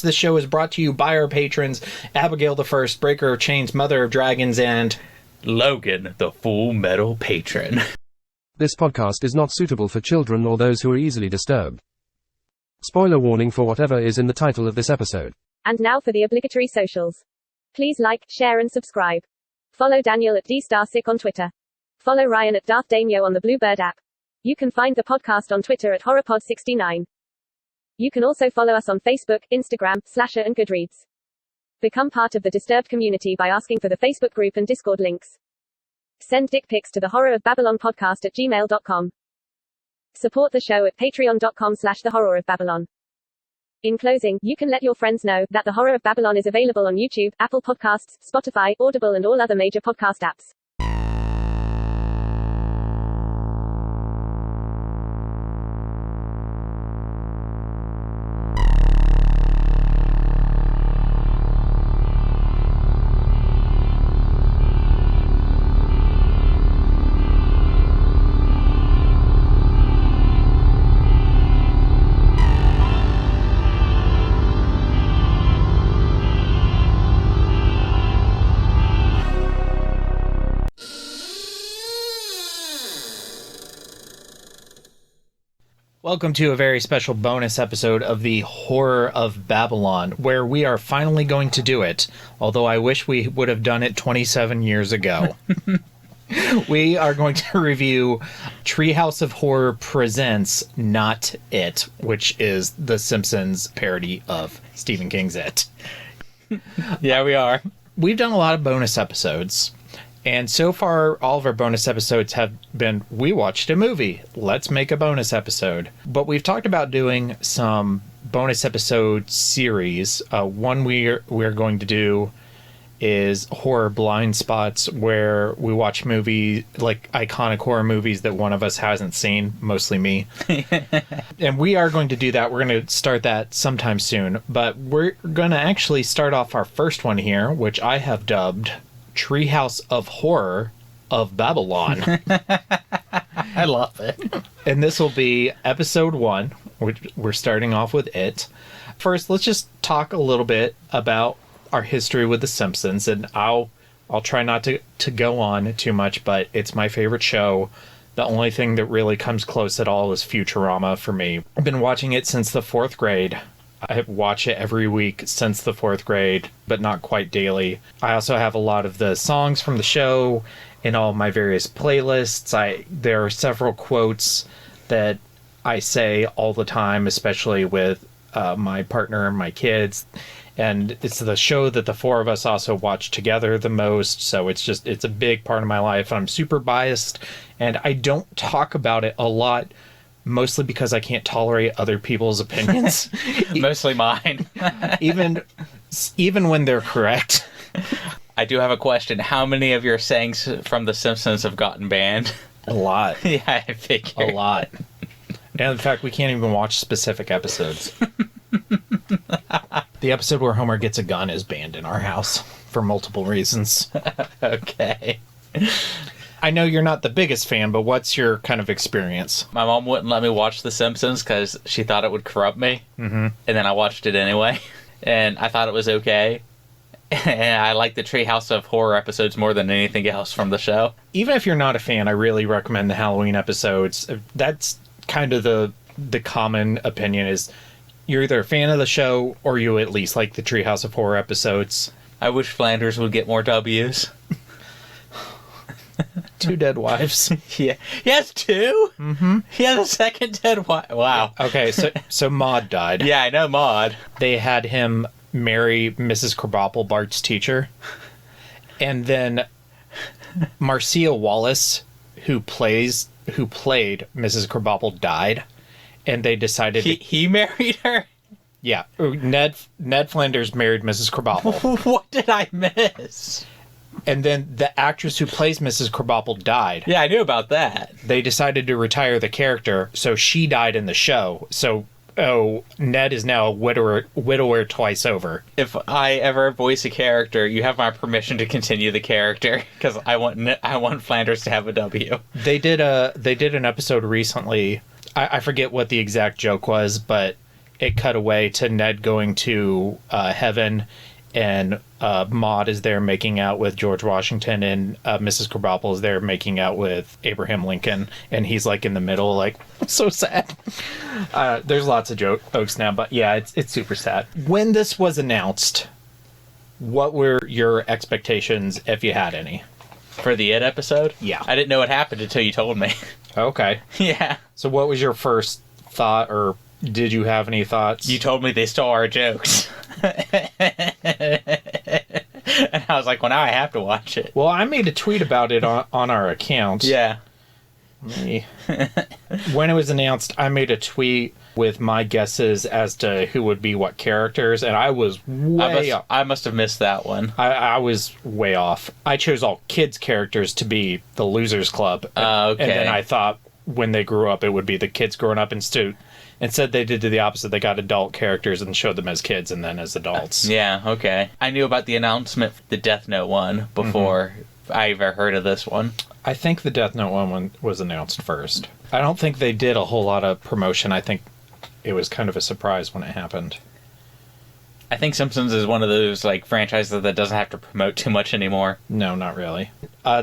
This show is brought to you by our patrons, Abigail the First, Breaker of Chains, Mother of Dragons, and Logan, the Full Metal Patron. This podcast is not suitable for children or those who are easily disturbed. Spoiler warning for whatever is in the title of this episode. And now for the obligatory socials. Please like, share and subscribe. Follow Daniel at DStarSick on Twitter. Follow Ryan at Darth Damio on the Bluebird app. You can find the podcast on Twitter at HorrorPod69. You can also follow us on Facebook, Instagram, Slasher and Goodreads. Become part of the Disturbed community by asking for the Facebook group and Discord links. Send dick pics to the Horror of Babylon podcast at gmail.com. Support the show at patreon.com/thehorrorofbabylon. In closing, you can let your friends know that The Horror of Babylon is available on YouTube, Apple Podcasts, Spotify, Audible and all other major podcast apps. welcome to a very special bonus episode of the Horror of Babylon, where we are finally going to do it, although I wish we would have done it 27 years ago. We are going to review Treehouse of Horror Presents Not It, which is the Simpsons parody of Stephen King's It. Yeah, we are. We've done a lot of bonus episodes, and so far all of our bonus episodes have been, we watched a movie, let's make a bonus episode. But we've talked about doing some bonus episode series. One we're going to do is horror blind spots, where we watch movies, like iconic horror movies that one of us hasn't seen, mostly me. And we are going to do that. We're going to start that sometime soon. But we're going to actually start off our first one here, which I have dubbed Treehouse of Horror of Babylon. I love it. And this will be episode 1. We're starting off with it. First, let's just talk a little bit about our history with The Simpsons, and I'll try not to go on too much, but it's my favorite show. The only thing that really comes close at all is Futurama for me. I've been watching it since the 4th grade. I watch it every week since the 4th grade, but not quite daily. I also have a lot of the songs from the show in all my various playlists. There are several quotes that I say all the time, especially with my partner and my kids. And it's the show that the four of us also watch together the most, so it's a big part of my life. I'm super biased, and I don't talk about it a lot, mostly because I can't tolerate other people's opinions. Mostly mine. even when they're correct. I do have a question. How many of your sayings from The Simpsons have gotten banned? A lot. Yeah, I figured. A lot. And in fact, we can't even watch specific episodes. The episode where Homer gets a gun is banned in our house for multiple reasons. Okay. I know you're not the biggest fan, but what's your kind of experience? My mom wouldn't let me watch The Simpsons because she thought it would corrupt me. Mm-hmm. And then I watched it anyway. And I thought it was okay. And I like the Treehouse of Horror episodes more than anything else from the show. Even if you're not a fan, I really recommend the Halloween episodes. That's kind of the common opinion, is you're either a fan of the show or you at least like the Treehouse of Horror episodes. I wish Flanders would get more W's. 2 dead wives. Yeah. He has 2? Mm-hmm. He has a second dead wife. Wow. Okay, so Maud died. Yeah, I know Maud. They had him marry Mrs. Krabappel, Bart's teacher. And then Marcia Wallace, who played Mrs. Krabappel, died. And they decided... He married her? Yeah. Ned Flanders married Mrs. Krabappel. What did I miss? And then the actress who plays Mrs. Krabappel died. Yeah, I knew about that. They decided to retire the character, so she died in the show. So, Ned is now a widower twice over. If I ever voice a character, you have my permission to continue the character, because I want Flanders to have a W. They did an episode recently. I forget what the exact joke was, but it cut away to Ned going to heaven, and Maude is there making out with George Washington, and Mrs. Krabappel is there making out with Abraham Lincoln, and he's like in the middle, like, so sad. There's lots of jokes now, but yeah, it's super sad. When this was announced, what were your expectations, if you had any? For the It episode? Yeah. I didn't know what happened until you told me. Okay. Yeah. So what was your first thought, or did you have any thoughts? You told me they stole our jokes. And I was like, well, now I have to watch it. Well, I made a tweet about it on our account. Yeah. When it was announced, I made a tweet with my guesses as to who would be what characters, and I was way off. I must have missed that one. I was way off. I chose all kids' characters to be the Losers Club. Okay. And then I thought when they grew up, it would be the kids growing up Instead, they did the opposite. They got adult characters and showed them as kids and then as adults. Yeah, okay. I knew about the announcement for the Death Note one before I ever heard of this one. I think the Death Note one was announced first. I don't think they did a whole lot of promotion. I think it was kind of a surprise when it happened. I think Simpsons is one of those like franchises that doesn't have to promote too much anymore. No, not really.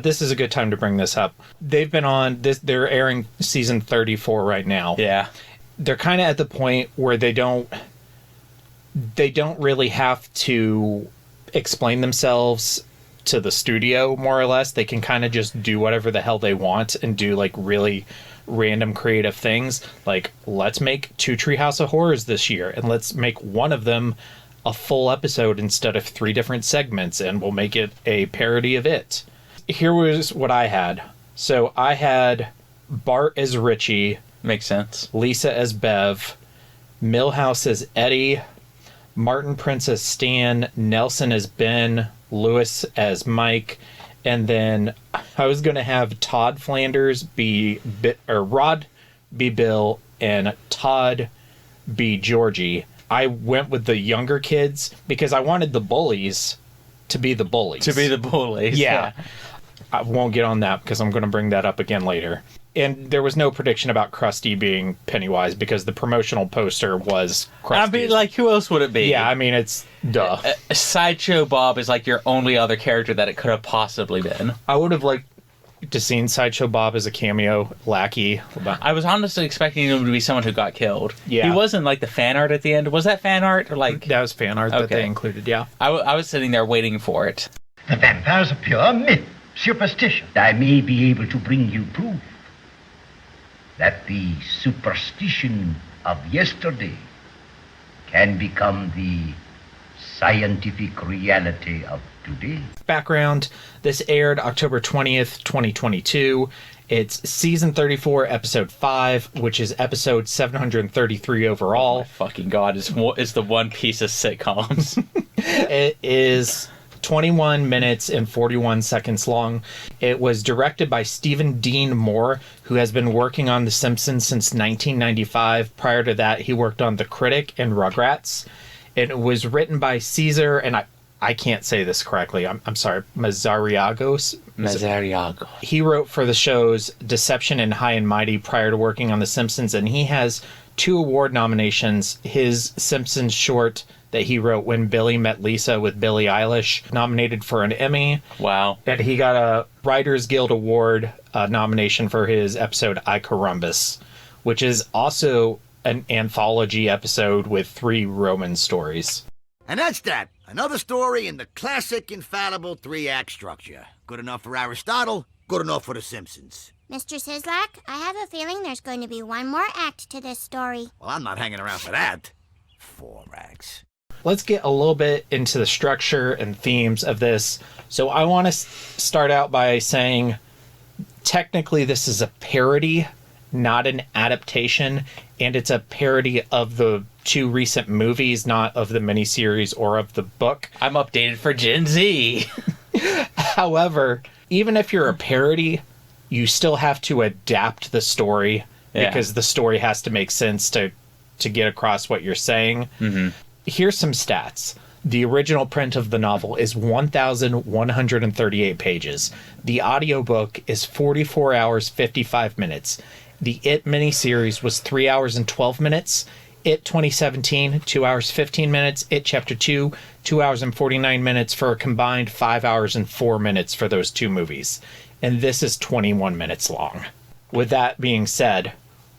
This is a good time to bring this up. They've been on this. They're airing season 34 right now. Yeah. They're kind of at the point where they don't really have to explain themselves to the studio, more or less. They can kind of just do whatever the hell they want and do like really random creative things. Like, let's make 2 Treehouse of Horrors this year, and let's make one of them a full episode instead of 3 different segments, and we'll make it a parody of it. Here was what I had. So I had Bart as Richie. Makes sense. Lisa as Bev. Milhouse as Eddie. Martin Prince as Stan. Nelson as Ben. Lewis as Mike. And then I was going to have Todd Flanders Rod be Bill and Todd be Georgie. I went with the younger kids because I wanted the bullies to be the bullies. To be the bullies. Yeah. I won't get on that because I'm going to bring that up again later. And there was no prediction about Krusty being Pennywise because the promotional poster was Krusty. I mean, like, who else would it be? Yeah, I mean, it's duh. Sideshow Bob is like your only other character that it could have possibly been. I would have liked to seen Sideshow Bob as a cameo lackey. I was honestly expecting him to be someone who got killed. Yeah. He wasn't like the fan art at the end. Was that fan art? Or like that was fan art that they included, yeah. I was sitting there waiting for it. The vampire's a pure myth, superstition. I may be able to bring you proof that the superstition of yesterday can become the scientific reality of today. Background, this aired October 20th, 2022. It's season 34, episode 5, which is episode 733 overall. Oh my fucking God, it's the one piece of sitcoms. It is 21 minutes and 41 seconds long. It was directed by Stephen Dean Moore, who has been working on The Simpsons since 1995. Prior to that, he worked on The Critic and Rugrats. It was written by Caesar, and I can't say this correctly. I'm sorry, Mazariagos. Mazariago. He wrote for the shows Deception and High and Mighty prior to working on The Simpsons, and he has 2 award nominations. His Simpsons short that he wrote, When Billy Met Lisa with Billie Eilish, nominated for an Emmy. Wow. And he got a Writers Guild Award nomination for his episode I Carambus, which is also an anthology episode with 3 Roman stories. And that's that. Another story in the classic, infallible 3-act structure. Good enough for Aristotle, good enough for The Simpsons. Mr. Sislak, I have a feeling there's going to be one more act to this story. Well, I'm not hanging around for that. 4 acts. Let's get a little bit into the structure and themes of this. So I want to start out by saying, technically this is a parody, not an adaptation, and it's a parody of the 2 recent movies, not of the miniseries or of the book. I'm updated for Gen Z. However, even if you're a parody, you still have to adapt the story because the story has to make sense to get across what you're saying. Mm-hmm. Here's some stats. The original print of the novel is 1,138 pages. The audiobook is 44 hours, 55 minutes. The It miniseries was 3 hours and 12 minutes. It 2017, 2 hours 15 minutes. It Chapter 2, 2 hours and 49 minutes for a combined 5 hours and 4 minutes for those two movies. And this is 21 minutes long. With that being said,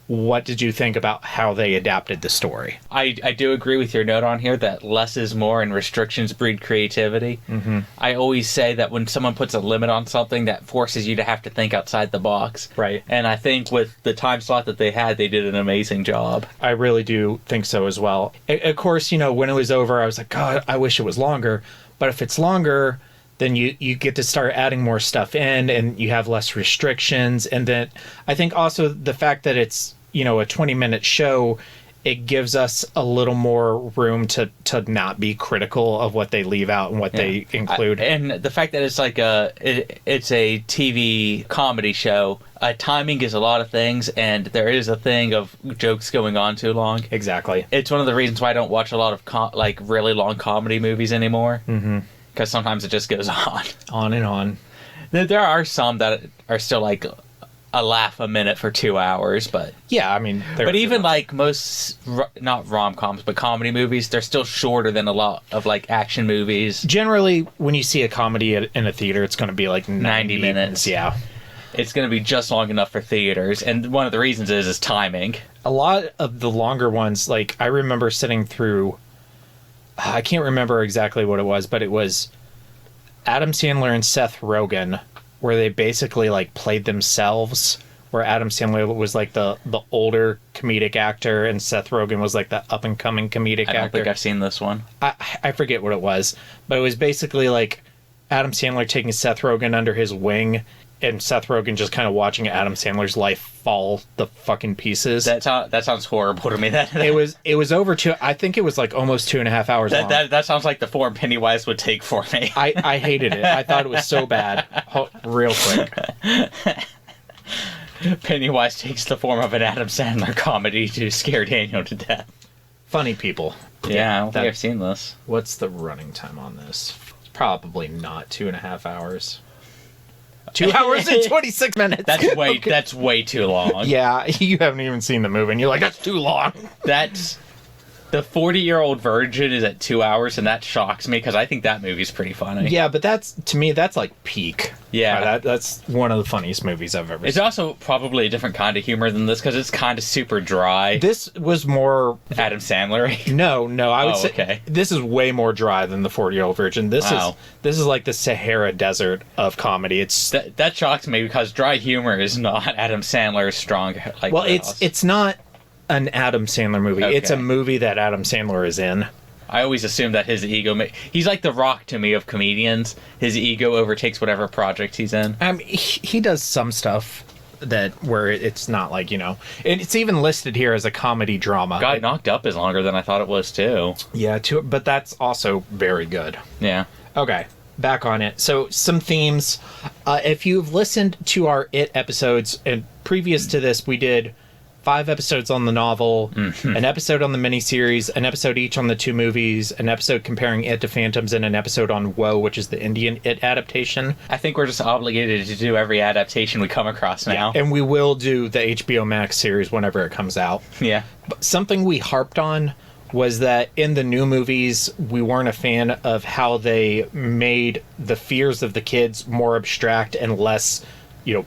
what did you think about how they adapted the story? I do agree with your note on here that less is more and restrictions breed creativity. Mm-hmm. I always say that when someone puts a limit on something, that forces you to have to think outside the box. Right. And I think with the time slot that they had, they did an amazing job. I really do think so as well. Of course, when it was over, I was like, God, I wish it was longer. But if it's longer, then you get to start adding more stuff in and you have less restrictions. And then I think also the fact that it's, a 20-minute show, it gives us a little more room to not be critical of what they leave out and what they include. And the fact that it's like it's a TV comedy show, timing is a lot of things, and there is a thing of jokes going on too long. Exactly. It's one of the reasons why I don't watch a lot of really long comedy movies anymore. Mm-hmm. Because sometimes it just goes on. On and on. There are some that are still like a laugh a minute for 2 hours, but... Yeah, I mean... But even like most, not rom-coms, but comedy movies, they're still shorter than a lot of like action movies. Generally, when you see a comedy in a theater, it's going to be like 90 minutes. Yeah. It's going to be just long enough for theaters, and one of the reasons is timing. A lot of the longer ones, like I remember sitting through... I can't remember exactly what it was, but it was Adam Sandler and Seth Rogen, where they basically like played themselves, where Adam Sandler was like the older comedic actor and Seth Rogen was like the up and coming comedic actor. I don't think I've seen this one. I forget what it was, but it was basically like Adam Sandler taking Seth Rogen under his wing and Seth Rogen just kind of watching Adam Sandler's life fall the fucking pieces. That sounds horrible to me. It was over I think it was like almost 2.5 hours long. That sounds like the form Pennywise would take for me. I hated it. I thought it was so bad. Real quick. Pennywise takes the form of an Adam Sandler comedy to scare Daniel to death. Funny people. Yeah, I don't think I've seen this. What's the running time on this? Probably not 2.5 hours. 2 hours and 26 minutes. That's way too long. Yeah, you haven't even seen the movie, and you're like, that's too long. That's... The 40-Year-Old Virgin is at 2 hours, and that shocks me, because I think that movie's pretty funny. Yeah, but to me, that's like peak. Yeah. That's one of the funniest movies I've ever seen. It's also probably a different kind of humor than this, because it's kind of super dry. This was more... Adam Sandler-y? No, I would say... Okay. This is way more dry than the 40-Year-Old Virgin. This is like the Sahara Desert of comedy. It's That shocks me, because dry humor is not Adam Sandler's strong... Well, it's not... an Adam Sandler movie. Okay. It's a movie that Adam Sandler is in. I always assume that his ego... He's like The Rock to me of comedians. His ego overtakes whatever project he's in. He does some stuff where it's not like, It's even listed here as a comedy drama. Got Knocked Up is longer than I thought it was, too. Yeah, but that's also very good. Yeah. Okay, back on it. So, some themes. If you've listened to our It episodes, and previous to this, we did... 5 episodes on the novel, an episode on the miniseries, an episode each on the 2 movies, an episode comparing It to Phantoms, and an episode on Woe, which is the Indian It adaptation. I think we're just obligated to do every adaptation we come across now. Yeah, and we will do the HBO Max series whenever it comes out. Yeah. But something we harped on was that in the new movies, we weren't a fan of how they made the fears of the kids more abstract and less,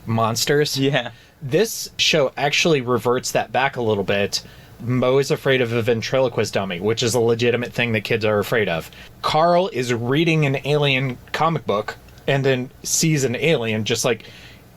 monsters. Yeah. This show actually reverts that back a little bit. Mo is afraid of a ventriloquist dummy, which is a legitimate thing that kids are afraid of. Carl is reading an alien comic book and then sees an alien, just like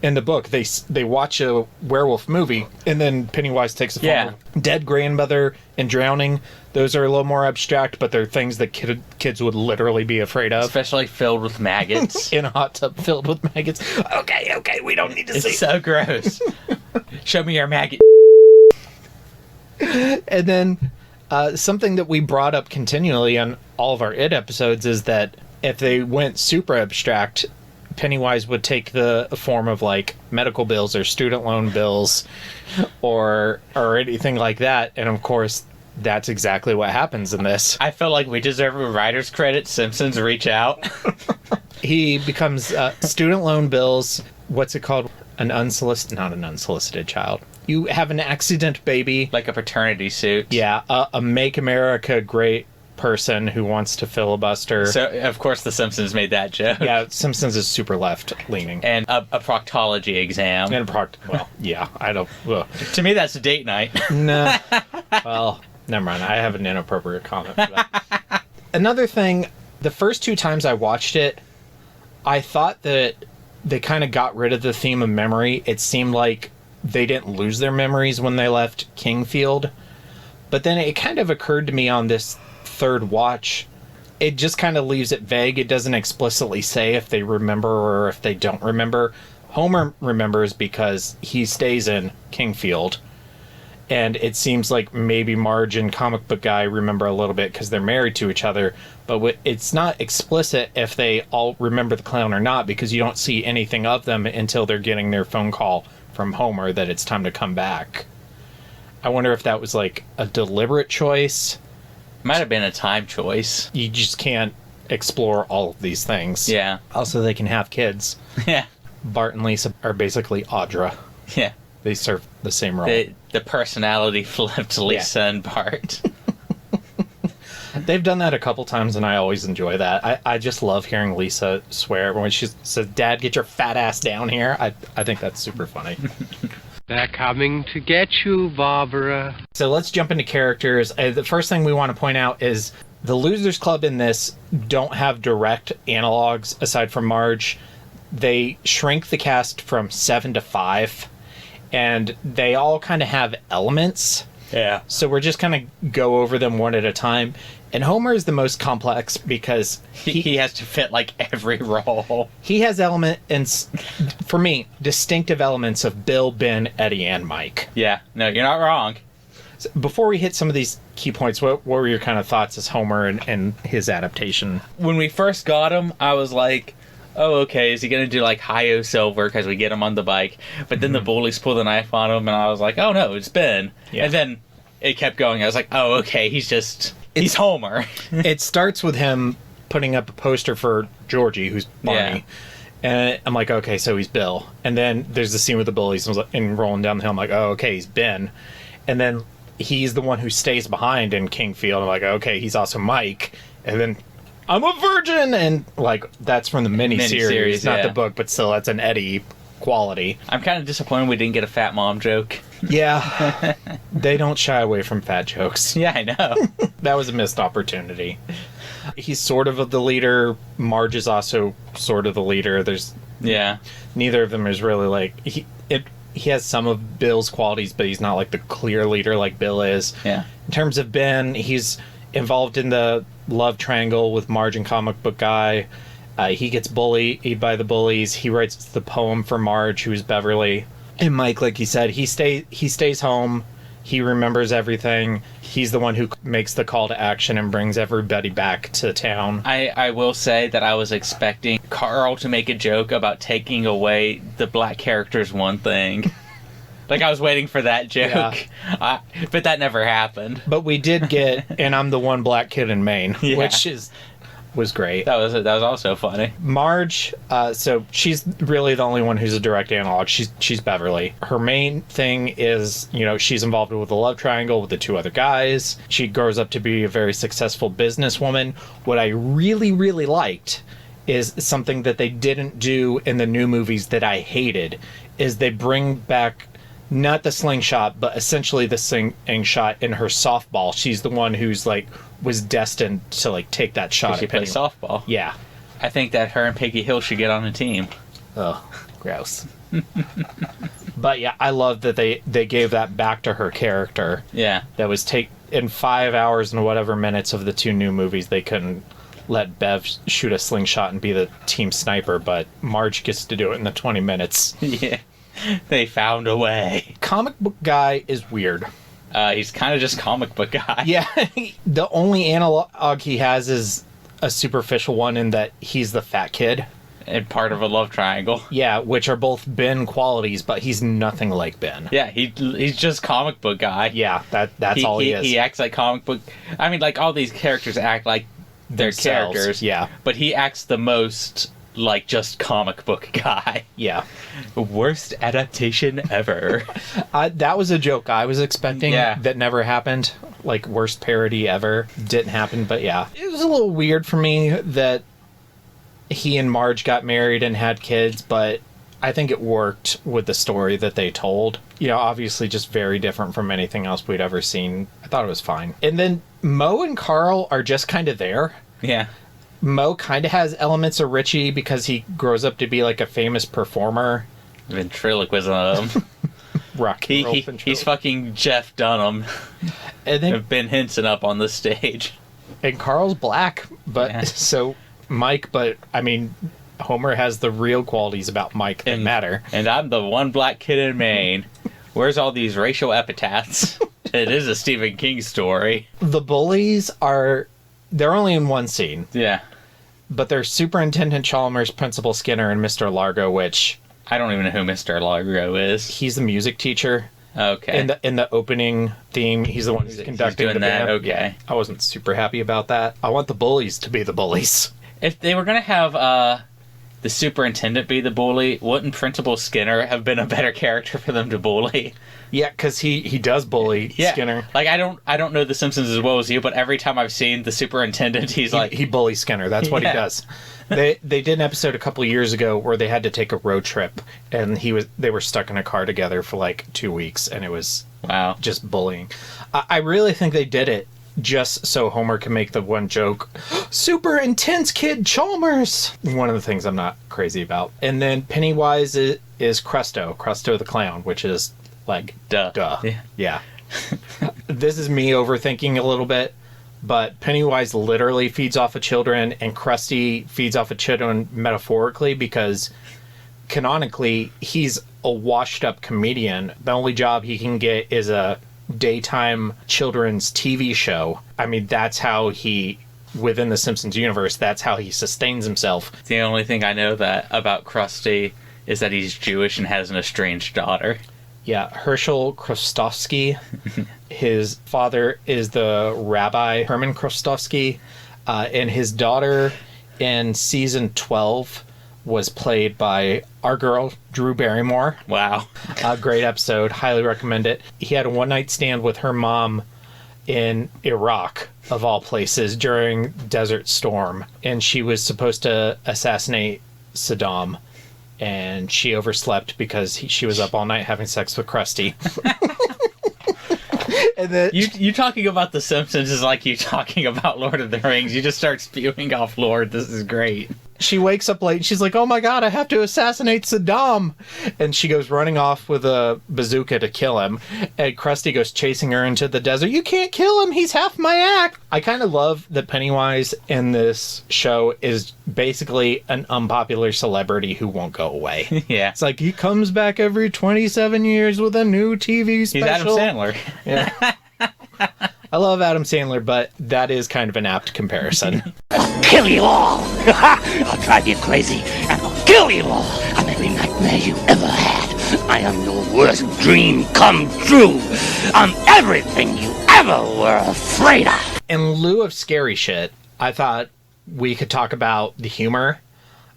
in the book. They watch a werewolf movie, and then Pennywise takes a form of dead grandmother and drowning. Those are a little more abstract, but they're things that kids would literally be afraid of. Especially filled with maggots. In a hot tub filled with maggots. Okay, we don't need to see. It's so gross. Show me your maggot. And then something that we brought up continually on all of our It episodes is that if they went super abstract, Pennywise would take the form of like medical bills or student loan bills or anything like that. And of course, that's exactly what happens in this. I feel like we deserve a writer's credit. Simpsons, reach out. He becomes student loan bills. What's it called? Not an unsolicited child. you have an accident baby. Like a paternity suit. Yeah, a Make America Great person who wants to filibuster. So, of course, The Simpsons made that joke. Yeah, Simpsons is super left-leaning. And a proctology exam. And well, yeah, I don't... Ugh. To me, that's a date night. Nah. Well, never mind. I have an inappropriate comment for that. Another thing, the first 2 times I watched it, I thought that they kind of got rid of the theme of memory. It seemed like they didn't lose their memories when they left Kingfield. But then it kind of occurred to me on this 3rd watch, it just kind of leaves it vague. It doesn't explicitly say if they remember or if they don't remember. Homer remembers because he stays in Kingfield. And it seems like maybe Marge and Comic Book Guy remember a little bit because they're married to each other. But it's not explicit if they all remember the clown or not, because you don't see anything of them until they're getting their phone call from Homer that it's time to come back. I wonder if that was like a deliberate choice. Might have been a time choice. You just can't explore all of these things. Yeah. Also, they can have kids. Yeah. Bart and Lisa are basically Audra. Yeah. They serve the same role. The personality flipped Lisa and Bart. They've done that a couple times, and I always enjoy that. I just love hearing Lisa swear when she says, "Dad, get your fat ass down here." I think that's super funny. They're coming to get you, Barbara. So let's jump into characters. The first thing we want to point out is the Losers Club in this don't have direct analogs aside from Marge. They shrink the cast from 7 to 5, and they all kind of have elements. Yeah. So we're just kind of go over them one at a time. And Homer is the most complex because he has to fit like every role. He has elements, for me, distinctive elements of Bill, Ben, Eddie, and Mike. Yeah, no, you're not wrong. So before we hit some of these key points, what were your kind of thoughts as Homer and his adaptation? When we first got him, I was like, oh, okay, is he going to do like Hi-Yo Silver because we get him on the bike? But then the bullies pull the knife on him, and I was like, oh no, it's Ben. Yeah. And then it kept going. I was like, oh, okay, he's Homer. It starts with him putting up a poster for Georgie, who's Barney. Yeah. And I'm like, okay, so he's Bill. And then there's the scene with the bullies and rolling down the hill. I'm like, oh, okay, he's Ben. And then he's the one who stays behind in Kingfield. I'm like, okay, he's also Mike. And then I'm a virgin! And like, that's from the miniseries, not the book, but still, that's an Eddie quality. I'm kind of disappointed we didn't get a fat mom joke. Yeah. They don't shy away from fat jokes. Yeah, I know. That was a missed opportunity. He's sort of the leader. Marge is also sort of the leader. Neither of them is really like... He has some of Bill's qualities, but he's not like the clear leader like Bill is. Yeah. In terms of Ben, he's involved in the love triangle with Marge and Comic Book Guy. He gets bullied by the bullies. He writes the poem for Marge, who's Beverly. And Mike, like you said, he stays home. He remembers everything. He's the one who makes the call to action and brings everybody back to town. I will say that I was expecting Carl to make a joke about taking away the black character's one thing. Like, I was waiting for that joke. Yeah. But that never happened. But we did get, and I'm the one black kid in Maine, which was great. That was also funny. Marge, so she's really the only one who's a direct analog. She's Beverly. Her main thing is, she's involved with the love triangle with the 2 other guys. She grows up to be a very successful businesswoman. What I really, really liked is something that they didn't do in the new movies that I hated, is they bring back not the slingshot, but essentially the slingshot in her softball. She's the one who's was destined to take that shot. She plays softball. Yeah. I think that her and Peggy Hill should get on a team. Oh, gross. But yeah, I love that they gave that back to her character. Yeah. That was in 5 hours and whatever minutes of the 2 new movies, they couldn't let Bev shoot a slingshot and be the team sniper, but Marge gets to do it in the 20 minutes. Yeah. They found a way. Comic Book Guy is weird. He's kind of just Comic Book Guy. Yeah. The only analog he has is a superficial one in that he's the fat kid. And part of a love triangle. Yeah, which are both Ben qualities, but he's nothing like Ben. Yeah, he's just Comic Book Guy. Yeah, that's all he is. He acts like comic book... I mean, all these characters act like they're characters. Yeah. But he acts the most like, just comic book guy. Yeah. Worst adaptation ever. That was a joke I was expecting that never happened. Like, worst parody ever. Didn't happen, but yeah. It was a little weird for me that he and Marge got married and had kids, but I think it worked with the story that they told. You know, obviously just very different from anything else we'd ever seen. I thought it was fine. And then Mo and Carl are just kind of there. Yeah. Mo kind of has elements of Richie because he grows up to be like a famous performer. Ventriloquism. He's fucking Jeff Dunham. And then Ben Henson up on the stage. And Carl's black, but so Mike, but I mean, Homer has the real qualities about Mike that matter. And I'm the one black kid in Maine. Where's all these racial epithets? It is a Stephen King story. The bullies they're only in one scene. Yeah. But they're Superintendent Chalmers, Principal Skinner, and Mr. Largo, which... I don't even know who Mr. Largo is. He's the music teacher. Okay. In the opening theme, he's the one who's conducting the band. Okay. Yeah, I wasn't super happy about that. I want the bullies to be the bullies. If they were going to have the superintendent be the bully, wouldn't Principal Skinner have been a better character for them to bully? Yeah, because he does bully Skinner. Like, I don't know The Simpsons as well as you, but every time I've seen the superintendent, he bullies Skinner. That's what he does. They did an episode a couple years ago where they had to take a road trip, and they were stuck in a car together for like 2 weeks, and it was just bullying. I really think they did it just so Homer can make the one joke, super intense kid Chalmers. One of the things I'm not crazy about. And then Pennywise is Crusto the clown, which is like duh. Yeah. This is me overthinking a little bit, but Pennywise literally feeds off of children, and Krusty feeds off of children metaphorically, because canonically he's a washed up comedian. The only job he can get is a daytime children's TV show. I mean, that's how within the Simpsons universe, that's how he sustains himself. The only thing I know about Krusty is that he's Jewish and has an estranged daughter. Yeah, Herschel Krostowski. His father is the Rabbi Herman Krostowski, and his daughter in season 12 was played by our girl, Drew Barrymore. Wow. A great episode. Highly recommend it. He had a one-night stand with her mom in Iraq, of all places, during Desert Storm. And she was supposed to assassinate Saddam. And she overslept because she was up all night having sex with Krusty. And then you talking about The Simpsons is like you talking about Lord of the Rings. You just start spewing off Lord. This is great. She wakes up late and she's like, oh my god, I have to assassinate Saddam. And she goes running off with a bazooka to kill him. And Krusty goes chasing her into the desert. You can't kill him. He's half my act. I kind of love that Pennywise in this show is basically an unpopular celebrity who won't go away. Yeah. It's like he comes back every 27 years with a new TV special. He's Adam Sandler. Yeah. I love Adam Sandler, but that is kind of an apt comparison. I'll kill you all! I'll drive you crazy, and I'll kill you all! I'm every nightmare you ever had. I am your worst dream come true. I'm everything you ever were afraid of. In lieu of scary shit, I thought we could talk about the humor.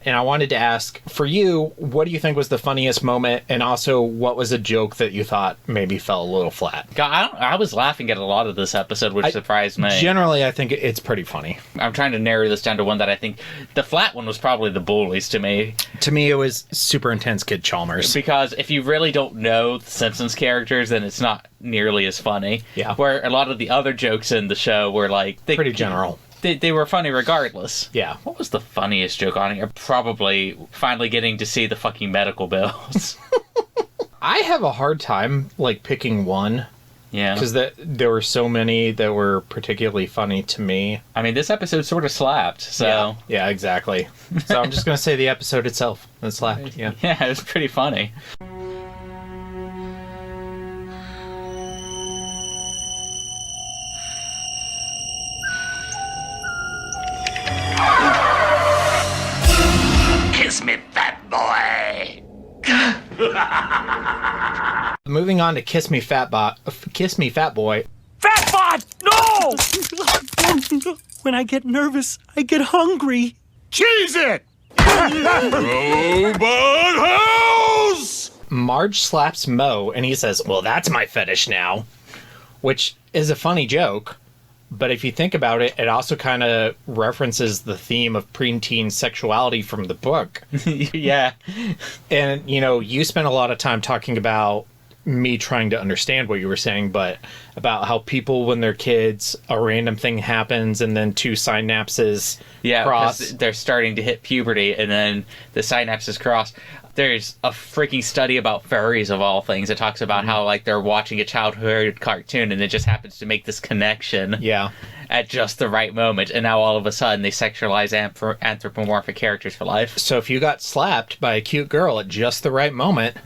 And I wanted to ask, for you, what do you think was the funniest moment? And also, what was a joke that you thought maybe fell a little flat? God, I was laughing at a lot of this episode, which surprised me. Generally, I think it's pretty funny. I'm trying to narrow this down to one that I think... The flat one was probably the bullies to me. To me, it was super intense kid Chalmers. Because if you really don't know the Simpsons characters, then it's not nearly as funny. Yeah. Where a lot of the other jokes in the show were like... pretty general. They were funny regardless. Yeah. What was the funniest joke on here? Probably finally getting to see the fucking medical bills. I have a hard time, picking one. Yeah. Because there were so many that were particularly funny to me. I mean, this episode sort of slapped, so... Yeah, exactly. So I'm just going to say the episode itself. It slapped, yeah. Yeah, it was pretty funny. Kiss me, fat boy! Moving on to Kiss Me Fat Boy. Fat bot! No! When I get nervous, I get hungry. Cheese it! Robot House! Marge slaps Mo, and he says, well, that's my fetish now. Which is a funny joke, but if you think about it, it also kind of references the theme of preteen sexuality from the book. Yeah. And, you know, you spent a lot of time talking about me trying to understand what you were saying, but about how people, when they're kids, a random thing happens and then two synapses cross. Because they're starting to hit puberty and then the synapses cross. There's a freaking study about furries of all things. It talks about how, like, they're watching a childhood cartoon and it just happens to make this connection at just the right moment. And now all of a sudden they sexualize anthropomorphic characters for life. So if you got slapped by a cute girl at just the right moment,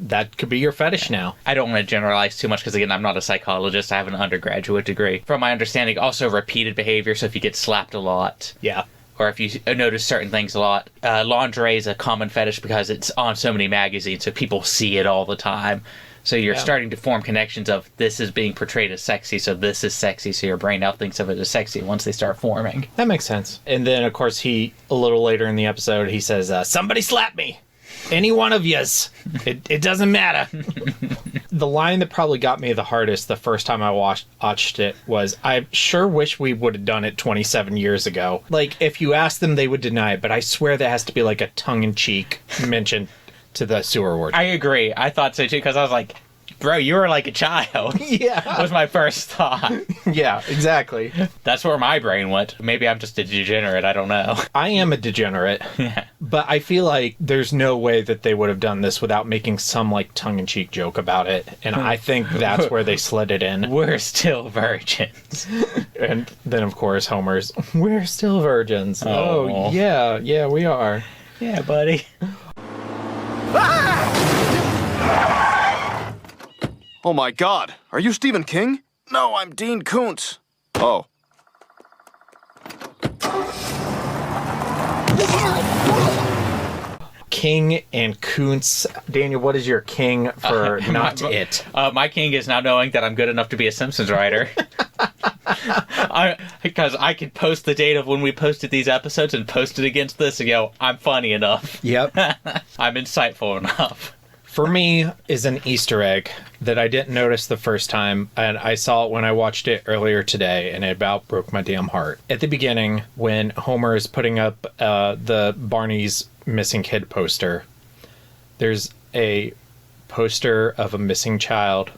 that could be your fetish now. I don't want to generalize too much because, again, I'm not a psychologist. I have an undergraduate degree. From my understanding, also repeated behavior. So if you get slapped a lot. Yeah. Or if you notice certain things a lot. Lingerie is a common fetish because it's on so many magazines, so people see it all the time. So you're starting to form connections of this is being portrayed as sexy, so this is sexy, so your brain now thinks of it as sexy once they start forming. That makes sense. And then, of course, a little later in the episode, he says, somebody slap me! Any one of yous! It doesn't matter! The line that probably got me the hardest the first time I watched it was, I sure wish we would have done it 27 years ago. Like, if you ask them, they would deny it, but I swear there has to be like a tongue-in-cheek mention to the sewer word. I agree. I thought so too, because I was like, bro, you were like a child. Yeah. Was my first thought. Yeah, exactly. That's where my brain went. Maybe I'm just a degenerate. I don't know. I am a degenerate. Yeah. But I feel like there's no way that they would have done this without making some, like, tongue-in-cheek joke about it. And I think that's where they slid it in. We're still virgins. And then, of course, Homer's, we're still virgins. Oh, yeah, we are. Yeah, buddy. Oh my god, are you Stephen King? No, I'm Dean Koontz. Oh. King and Koontz. Daniel, what is your king for not it? My king is now knowing that I'm good enough to be a Simpsons writer. Because I could post the date of when we posted these episodes and post it against this and go, I'm funny enough. Yep. I'm insightful enough. For me, is an Easter egg that I didn't notice the first time, and I saw it when I watched it earlier today, and it about broke my damn heart. At the beginning, when Homer is putting up the Barney's missing kid poster, there's a poster of a missing child,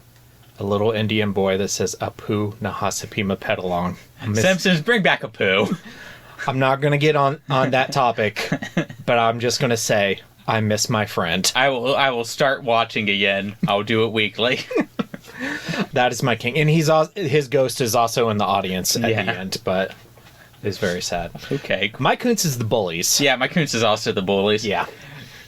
a little Indian boy that says, Apu Nahasapima Pedalong. Simpsons, bring back Apu. I'm not going to get on that topic, but I'm just going to say, I miss my friend. I will start watching again. I'll do it weekly. That is my king. And his ghost is also in the audience at the end, but it's very sad. Okay. My Koontz is the bullies. Yeah, my Koontz is also the bullies. Yeah.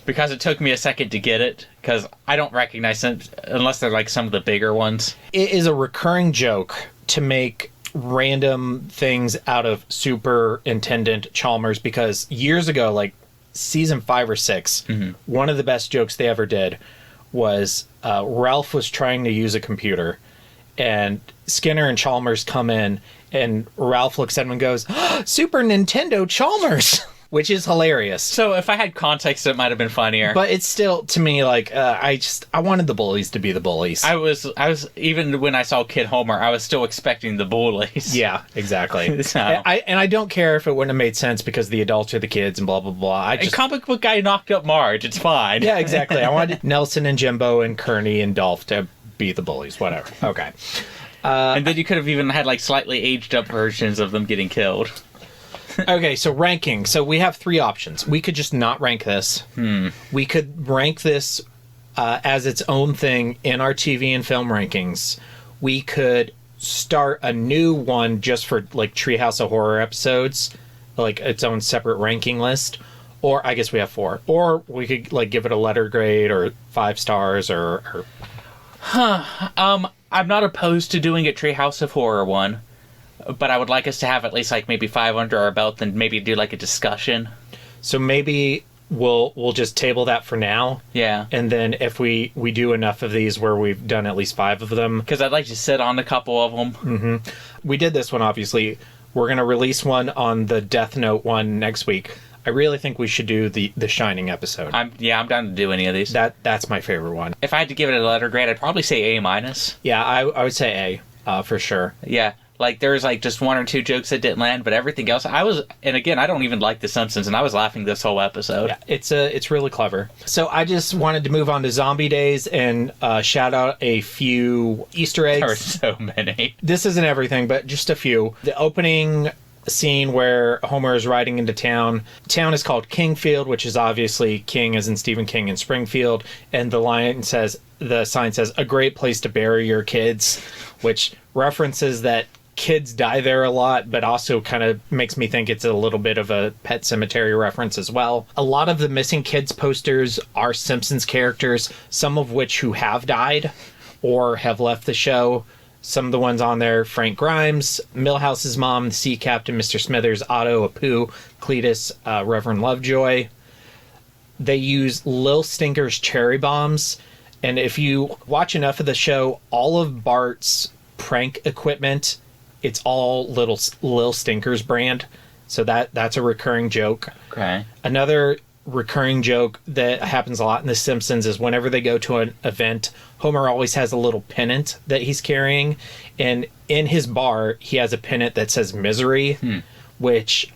Because it took me a second to get it, because I don't recognize them unless they're like some of the bigger ones. It is a recurring joke to make random things out of Superintendent Chalmers, because years ago, like season 5 or 6, one of the best jokes they ever did was Ralph was trying to use a computer, and Skinner and Chalmers come in, and Ralph looks at him and goes, Super Nintendo Chalmers! Which is hilarious. So if I had context, it might have been funnier. But it's still, to me, like, I wanted the bullies to be the bullies. I was even when I saw Kid Homer, I was still expecting the bullies. Yeah, exactly. So. I don't care if it wouldn't have made sense because the adults are the kids and blah, blah, blah. A comic book guy knocked up Marge. It's fine. Yeah, exactly. I wanted Nelson and Jimbo and Kearney and Dolph to be the bullies. Whatever. Okay. And then you could have even had, like, slightly aged up versions of them getting killed. Okay, so ranking. So we have 3 options. We could just not rank this. We could rank this as its own thing in our TV and film rankings. We could start a new one just for, like, Treehouse of Horror episodes, like its own separate ranking list. Or I guess we have 4. Or we could, like, give it a letter grade or 5 stars or... I'm not opposed to doing a Treehouse of Horror one. But I would like us to have at least, like, maybe 5 under our belt and maybe do, like, a discussion. So maybe we'll just table that for now. Yeah. And then if we do enough of these where we've done at least 5 of them. Because I'd like to sit on a couple of them. Mm-hmm. We did this one, obviously. We're going to release one on the Death Note one next week. I really think we should do the Shining episode. I'm down to do any of these. That's my favorite one. If I had to give it a letter grade, I'd probably say A-. Yeah, I would say A, for sure. Yeah. Like, there was, like, just one or two jokes that didn't land, but everything else, and again, I don't even like The Simpsons, and I was laughing this whole episode. Yeah, it's really clever. So I just wanted to move on to Zombie Days and shout out a few Easter eggs. There are so many. This isn't everything, but just a few. The opening scene where Homer is riding into town. Town is called Kingfield, which is obviously King as in Stephen King in Springfield, and the sign says, "A great place to bury your kids," which references that kids die there a lot, but also kind of makes me think it's a little bit of a Pet Cemetery reference as well. A lot of the missing kids posters are Simpsons characters, some of which who have died or have left the show. Some of the ones on there: Frank Grimes, Milhouse's mom, the Sea Captain, Mr. Smithers, Otto, Apu, Cletus, Reverend Lovejoy. They use Lil Stinker's cherry bombs, and if you watch enough of the show, all of Bart's prank equipment, it's all Lil Stinker's brand. So that's a recurring joke. Okay. Another recurring joke that happens a lot in The Simpsons is whenever they go to an event, Homer always has a little pennant that he's carrying. And in his bar, he has a pennant that says misery, which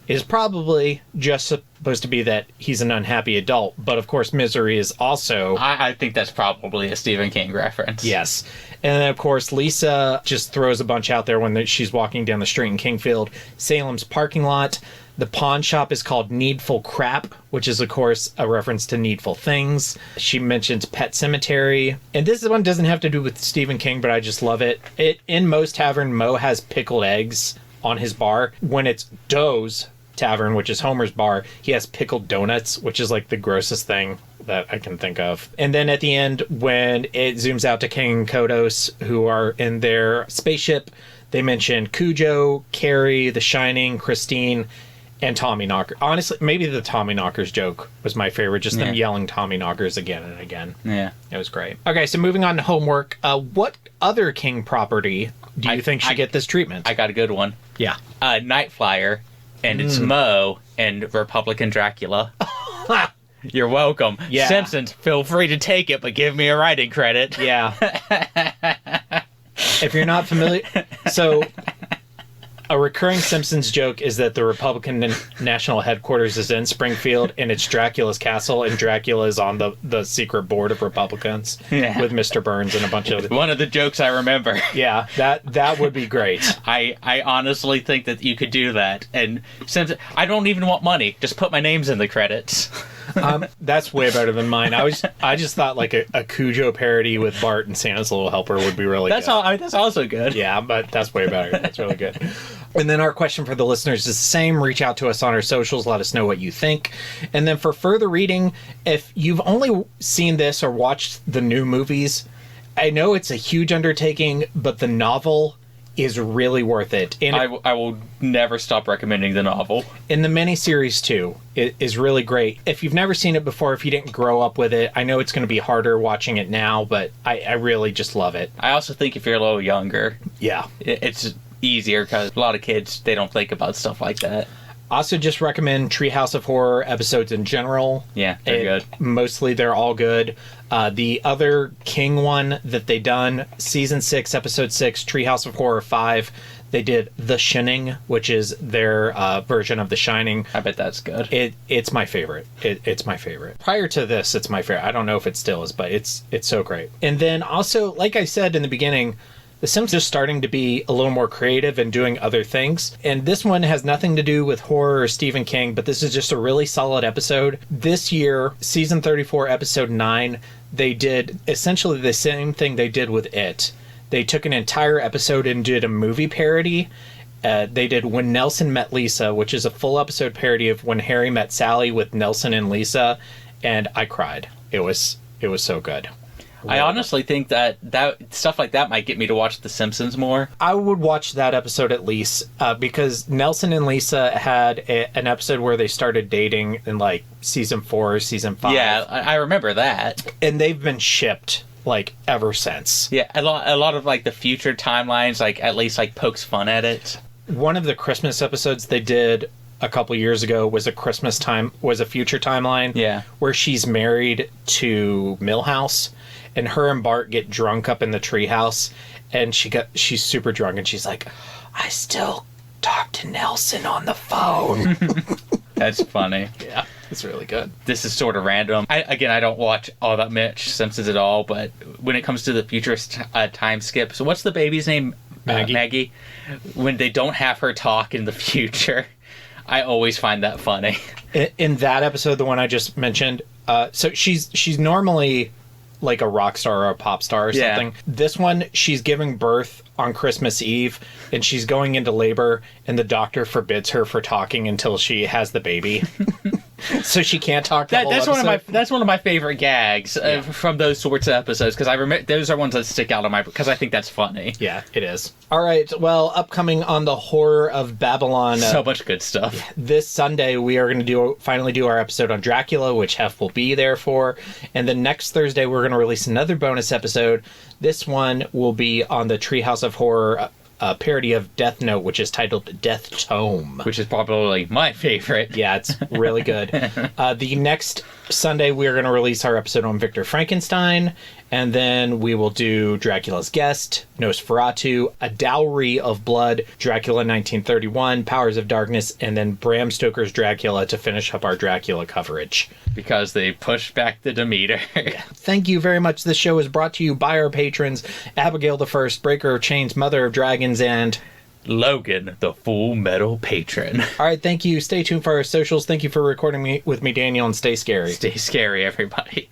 is probably just supposed to be that he's an unhappy adult. But of course, misery is also... I think that's probably a Stephen King reference. Yes. And then, of course, Lisa just throws a bunch out there when she's walking down the street in Kingfield. Salem's parking lot. The pawn shop is called Needful Crap, which is, of course, a reference to Needful Things. She mentions Pet Cemetery. And this one doesn't have to do with Stephen King, but I just love it. In Moe's Tavern, Moe has pickled eggs on his bar. When it's Doe's Tavern, which is Homer's bar, he has pickled donuts, which is like the grossest thing that I can think of. And then at the end, when it zooms out to King and Kodos, who are in their spaceship, they mention Cujo, Carrie, The Shining, Christine, and Tommy Knocker. Honestly, maybe the Tommy Knockers joke was my favorite, just them yelling Tommy Knockers again and again. Yeah. It was great. Okay, so moving on to homework. What other King property do you think should get this treatment? I got a good one. Yeah. Night Flyer, and it's Moe and Republican Dracula. You're welcome. Yeah. Simpsons, feel free to take it, but give me a writing credit. Yeah. If you're not familiar... So... A recurring Simpsons joke is that the Republican National Headquarters is in Springfield, and it's Dracula's castle, and Dracula is on the secret board of Republicans with Mr. Burns and a bunch of... One of the jokes I remember. Yeah, that would be great. I honestly think that you could do that. And since I don't even want money, just put my names in the credits. That's way better than mine. I just thought like a Cujo parody with Bart and Santa's Little Helper would be really good. That's also good. Yeah, but that's way better. That's really good. And then our question for the listeners is the same. Reach out to us on our socials. Let us know what you think. And then for further reading, if you've only seen this or watched the new movies, I know it's a huge undertaking, but the novel is really worth it. And I will never stop recommending the novel. And the miniseries, too, is really great. If you've never seen it before, if you didn't grow up with it, I know it's going to be harder watching it now, but I really just love it. I also think if you're a little younger, yeah, it's easier because a lot of kids, they don't think about stuff like that. Also, just recommend Treehouse of Horror episodes in general. Yeah, they're good. Mostly, they're all good. The other King one that they done, Season 6, Episode 6, Treehouse of Horror 5, they did The Shining, which is their version of The Shining. I bet that's good. It's my favorite. It's my favorite. Prior to this, it's my favorite. I don't know if it still is, but it's so great. And then also, like I said in the beginning, The Simpsons is starting to be a little more creative and doing other things. And this one has nothing to do with horror or Stephen King, but this is just a really solid episode. This year, season 34, episode 9, they did essentially the same thing they did with It. They took an entire episode and did a movie parody. They did When Nelson Met Lisa, which is a full episode parody of When Harry Met Sally with Nelson and Lisa. And I cried. It was so good. I honestly think that stuff like that might get me to watch The Simpsons more. I would watch that episode at least because Nelson and Lisa had an episode where they started dating in like season 4 or season 5. Yeah, I remember that. And they've been shipped like ever since. Yeah, a lot of like the future timelines like at least like pokes fun at it. One of the Christmas episodes they did a couple years ago was a future timeline. Yeah. Where she's married to Milhouse, and her and Bart get drunk up in the treehouse, and she's super drunk, and she's like, I still talk to Nelson on the phone. That's funny. Yeah, it's really good. This is sort of random. I don't watch all that much Simpsons at all, but when it comes to the futurist time skip, so what's the baby's name? Maggie. When they don't have her talk in the future, I always find that funny. In that episode, the one I just mentioned, so she's normally like a rock star or a pop star or something. Yeah. This one, she's giving birth on Christmas Eve, and she's going into labor, and the doctor forbids her for talking until she has the baby. So she can't talk the whole episode. That's one of my favorite gags from those sorts of episodes, because I remember those are ones that stick out because I think that's funny. Yeah, it is. All right, well, upcoming on the Horror of Babylon. So much good stuff. This Sunday, we are going to finally do our episode on Dracula, which Hef will be there for. And then next Thursday, we're going to release another bonus episode. This one will be on the Treehouse of Horror parody of Death Note, which is titled Death Tome. Which is probably my favorite. Yeah, it's really good. The next Sunday, we're going to release our episode on Victor Frankenstein, and then we will do Dracula's Guest, Nosferatu, A Dowry of Blood, Dracula 1931, Powers of Darkness, and then Bram Stoker's Dracula to finish up our Dracula coverage. Because they pushed back the Demeter. Yeah. Thank you very much. This show is brought to you by our patrons, Abigail the First, Breaker of Chains, Mother of Dragons, and Logan, the Full Metal Patron. All right, thank you. Stay tuned for our socials. Thank you for recording with me, Daniel, and stay scary. Stay scary, everybody.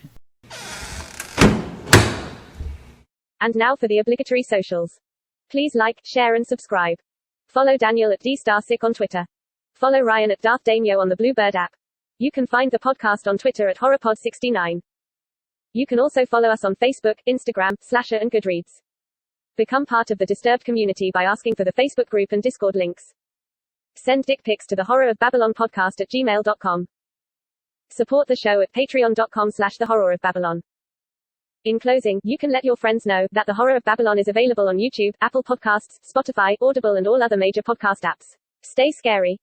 And now for the obligatory socials. Please like, share, and subscribe. Follow Daniel at DStarSick on Twitter. Follow Ryan at Darth Damio on the Bluebird app. You can find the podcast on Twitter at HorrorPod69. You can also follow us on Facebook, Instagram, Slasher, and Goodreads. Become part of the Disturbed community by asking for the Facebook group and Discord links. Send dick pics to the Horror of Babylon podcast at gmail.com. Support the show at patreon.com/the Horror of Babylon. In closing, you can let your friends know that The Horror of Babylon is available on YouTube, Apple Podcasts, Spotify, Audible, and all other major podcast apps. Stay scary.